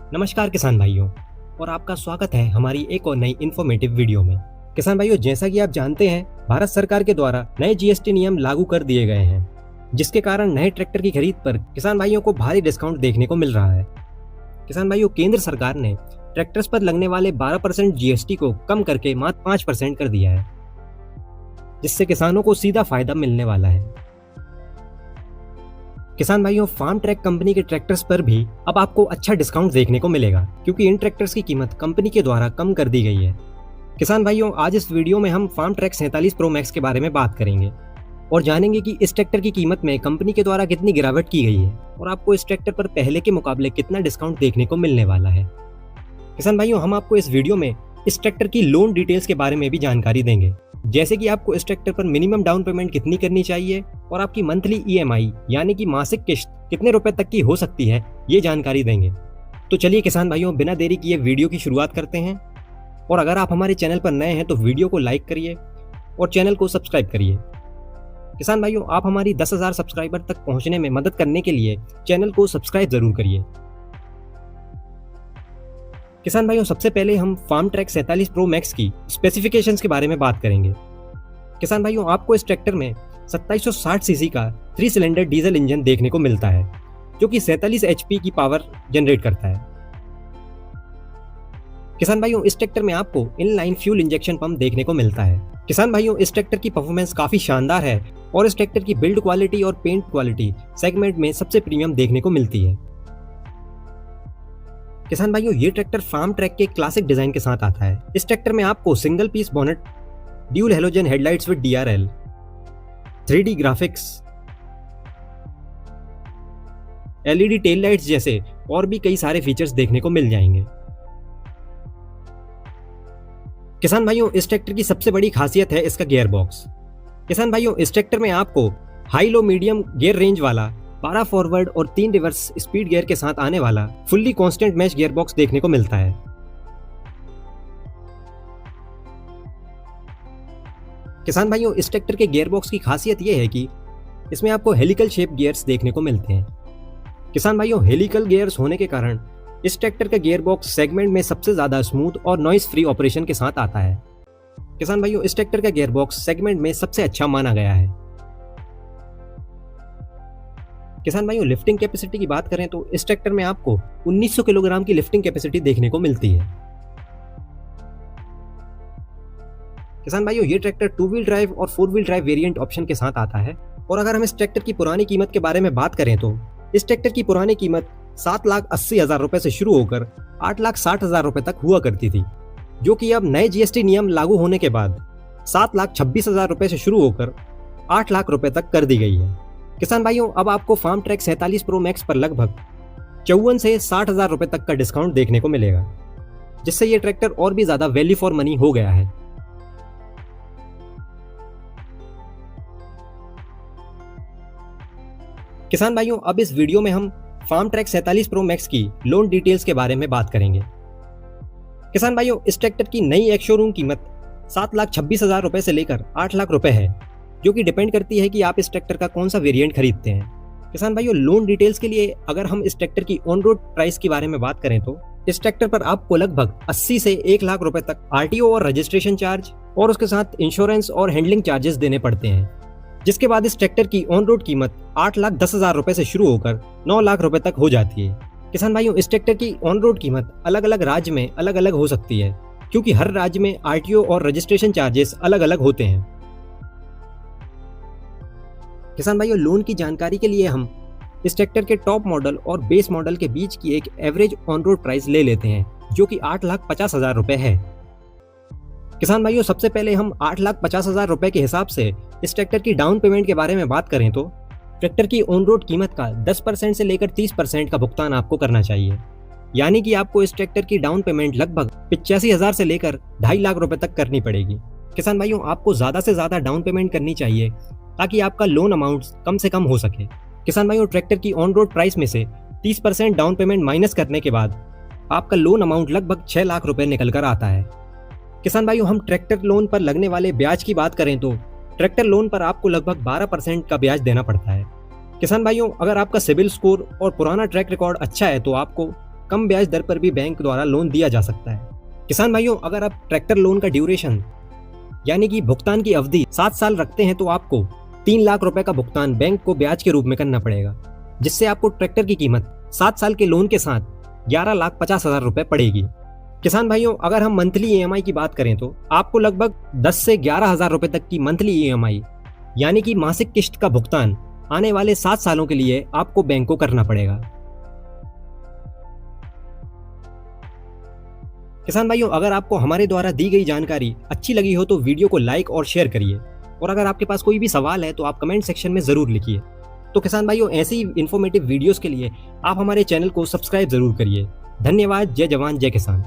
नमस्कार किसान भाइयों, और आपका स्वागत है हमारी एक और नई इन्फॉर्मेटिव वीडियो में। किसान भाइयों, जैसा कि आप जानते हैं, भारत सरकार के द्वारा नए जीएसटी नियम लागू कर दिए गए हैं, जिसके कारण नए ट्रैक्टर की खरीद पर किसान भाइयों को भारी डिस्काउंट देखने को मिल रहा है। किसान भाइयों, केंद्र सरकार ने ट्रैक्टर्स पर लगने वाले 12% जीएसटी को कम करके मात्र 5% कर दिया है, जिससे किसानों को सीधा फायदा मिलने वाला है। किसान भाइयों, फार्म ट्रैक कंपनी के ट्रैक्टर्स पर भी अब आपको अच्छा डिस्काउंट देखने को मिलेगा, क्योंकि इन ट्रैक्टर्स की कीमत कंपनी के द्वारा कम कर दी गई है। किसान भाइयों, आज इस वीडियो में हम फार्म ट्रैक 47 प्रो मैक्स के बारे में बात करेंगे और जानेंगे कि इस ट्रैक्टर की कीमत में कंपनी के द्वारा कितनी गिरावट की गई है और आपको इस ट्रैक्टर पर पहले के मुकाबले कितना डिस्काउंट देखने को मिलने वाला है। किसान भाइयों, हम आपको इस वीडियो में इस ट्रैक्टर की लोन डिटेल्स के बारे में भी जानकारी देंगे, जैसे कि आपको इस ट्रैक्टर पर मिनिमम डाउन पेमेंट कितनी करनी चाहिए और आपकी मंथली ईएमआई यानी कि मासिक किश्त कितने रुपए तक की हो सकती है, ये जानकारी देंगे। तो चलिए किसान भाइयों, बिना देरी किए वीडियो की शुरुआत करते हैं। और अगर आप हमारे चैनल पर नए हैं तो वीडियो को लाइक करिए और चैनल को सब्सक्राइब करिए। किसान भाइयों, आप हमारी 10,000 सब्सक्राइबर तक पहुंचने में मदद करने के लिए चैनल को सब्सक्राइब जरूर करिए। किसान भाइयों, सबसे पहले हम फार्म ट्रैक 47 प्रो मैक्स की स्पेसिफिकेशंस के बारे में बात करेंगे। किसान भाइयों, आपको इस ट्रैक्टर में 2760 सीसी का 3 सिलेंडर डीजल इंजन देखने को मिलता है, जो कि 47 एचपी की पावर जनरेट करता है। किसान भाइयों, इस ट्रैक्टर में आपको इनलाइन फ्यूल इंजेक्शन पंप देखने को मिलता है। किसान भाइयों, इस ट्रैक्टर की परफॉर्मेंस काफी शानदार है और इस ट्रैक्टर की बिल्ड क्वालिटी और पेंट क्वालिटी सेगमेंट में सबसे प्रीमियम देखने को मिलती है। किसान भाइयों, ये ट्रैक्टर फार्म ट्रैक के क्लासिक डिजाइन के साथ आता है। इस ट्रैक्टर में आपको single piece bonnet, dual halogen headlights with DRL, 3D graphics, LED tail lights जैसे और भी कई सारे फीचर्स देखने को मिल जाएंगे। किसान भाइयों, इस ट्रैक्टर की सबसे बड़ी खासियत है इसका गियर बॉक्स। किसान भाइयों, इस ट्रैक्टर में आपको high low medium gear range वाला 12 फॉरवर्ड और 3 रिवर्स स्पीड गियर के साथ आने वाला fully constant mesh gear box देखने को मिलता है। किसान भाइयों, इस ट्रैक्टर के गियर बॉक्स की खासियत यह है कि इसमें आपको हेलिकल शेप गियर्स देखने को मिलते हैं। किसान भाइयों, हेलिकल गियर्स होने के कारण इस ट्रैक्टर का गियर बॉक्स सेगमेंट में सबसे ज्यादा स्मूथ और नॉइस फ्री ऑपरेशन के साथ आता है। किसान भाइयों, इस ट्रैक्टर का गियर बॉक्स सेगमेंट में सबसे अच्छा माना गया है। किसान भाइयों, लिफ्टिंग कैपेसिटी की बात करें तो इस ट्रैक्टर में आपको 1900 किलोग्राम की लिफ्टिंग कैपेसिटी देखने को मिलती है। किसान भाइयों, ये ट्रैक्टर 2 व्हील ड्राइव और 4 व्हील ड्राइव वेरिएंट ऑप्शन के साथ आता है। और अगर हम इस ट्रैक्टर की पुरानी कीमत के बारे में बात करें तो इस ट्रैक्टर की पुरानी कीमत 7,80,000 रुपए से शुरू होकर 8,60,000 रुपए तक हुआ करती थी, जो कि अब नए जीएसटी नियम लागू होने के बाद 7,26,000 रुपए से शुरू होकर 8 लाख रुपए तक कर दी गई है। किसान भाइयों, अब आपको फार्म ट्रैक 47 प्रो मैक्स पर लगभग 54 से 60,000 रुपए तक का डिस्काउंट देखने को मिलेगा, जिससे ये ट्रैक्टर और भी ज्यादा वैल्यू फॉर मनी हो गया है। किसान भाइयों, अब इस वीडियो में हम फार्म ट्रैक 47 प्रो मैक्स की लोन डिटेल्स के बारे में बात करेंगे। किसान भाइयों, इस ट्रैक्टर की नई एक शोरूम कीमत 7,26,000 रुपए से लेकर 8 लाख रुपए है, जो कि डिपेंड करती है कि आप इस ट्रैक्टर का कौन सा वेरिएंट खरीदते हैं। किसान भाइयों, लोन डिटेल्स के लिए अगर हम इस ट्रैक्टर की ऑन रोड प्राइस के बारे में बात करें तो इस ट्रैक्टर पर आपको लगभग 80 से 1 लाख रुपए तक आरटीओ और रजिस्ट्रेशन चार्ज और उसके साथ इंश्योरेंस और हैंडलिंग चार्जेस देने पड़ते हैं, जिसके बाद इस ट्रैक्टर की ऑन रोड कीमत 8,10,000 रुपए से शुरू होकर 9 लाख रुपए तक हो जाती है। किसान भाइयों, इस ट्रैक्टर की ऑन रोड कीमत अलग अलग राज्य में अलग अलग हो सकती है, क्योंकि हर राज्य में आरटीओ और रजिस्ट्रेशन चार्जेस अलग अलग होते हैं। किसान भाइयों, लोन की जानकारी के लिए हम इस ट्रैक्टर के टॉप मॉडल और बेस मॉडल के बीच की एक एवरेज ऑन रोड प्राइस ले लेते हैं, जो कि 8,50,000 रुपए है। किसान भाइयों, सबसे पहले हम 8,50,000 रुपए के हिसाब से इस ट्रैक्टर की डाउन पेमेंट के बारे में बात करें तो ट्रैक्टर की ऑन रोड कीमत का 10% से लेकर 30% का भुगतान आपको करना चाहिए, यानी कि आपको इस ट्रैक्टर की डाउन पेमेंट लगभग 85,000 से लेकर 2.5 लाख रुपए तक करनी पड़ेगी। किसान भाइयों, आपको ज्यादा से ज्यादा डाउन पेमेंट करनी चाहिए ताकि आपका लोन अमाउंट कम से कम हो सके। किसान भाइयों, ट्रैक्टर की ऑन रोड प्राइस में से 30% डाउन पेमेंट माइनस करने के बाद आपका लोन अमाउंट लगभग 6 लाख रुपए निकल कर आता है। किसान भाइयों, हम ट्रैक्टर लोन पर लगने वाले ब्याज की बात करें तो ट्रैक्टर लोन पर आपको लगभग 12% का ब्याज देना पड़ता है। किसान भाइयों, अगर आपका सिविल स्कोर और पुराना ट्रैक रिकॉर्ड अच्छा है तो आपको कम ब्याज दर पर भी बैंक द्वारा लोन दिया जा सकता है। किसान भाइयों, अगर आप ट्रैक्टर लोन का ड्यूरेशन यानी कि भुगतान की अवधि 7 साल रखते हैं तो आपको 3 लाख रुपए का भुगतान बैंक को ब्याज के रूप में करना पड़ेगा, जिससे आपको ट्रैक्टर की कीमत 7 साल के लोन के साथ 11,50,000 रुपए पड़ेगी। किसान भाइयों, अगर हम मंथली EMI की बात करें तो आपको लगभग 10 से 11,000 रुपए तक की मंथली EMI यानी कि मासिक किस्त का भुगतान आने वाले 7 सालों के लिए आपको बैंक को करना पड़ेगा। किसान भाइयों, अगर आपको हमारे द्वारा दी गई जानकारी अच्छी लगी हो तो वीडियो को लाइक और शेयर करिए, और अगर आपके पास कोई भी सवाल है तो आप कमेंट सेक्शन में जरूर लिखिए। तो किसान भाइयों, ऐसे ही इन्फॉर्मेटिव वीडियोस के लिए आप हमारे चैनल को सब्सक्राइब जरूर करिए। धन्यवाद। जय जवान जय किसान।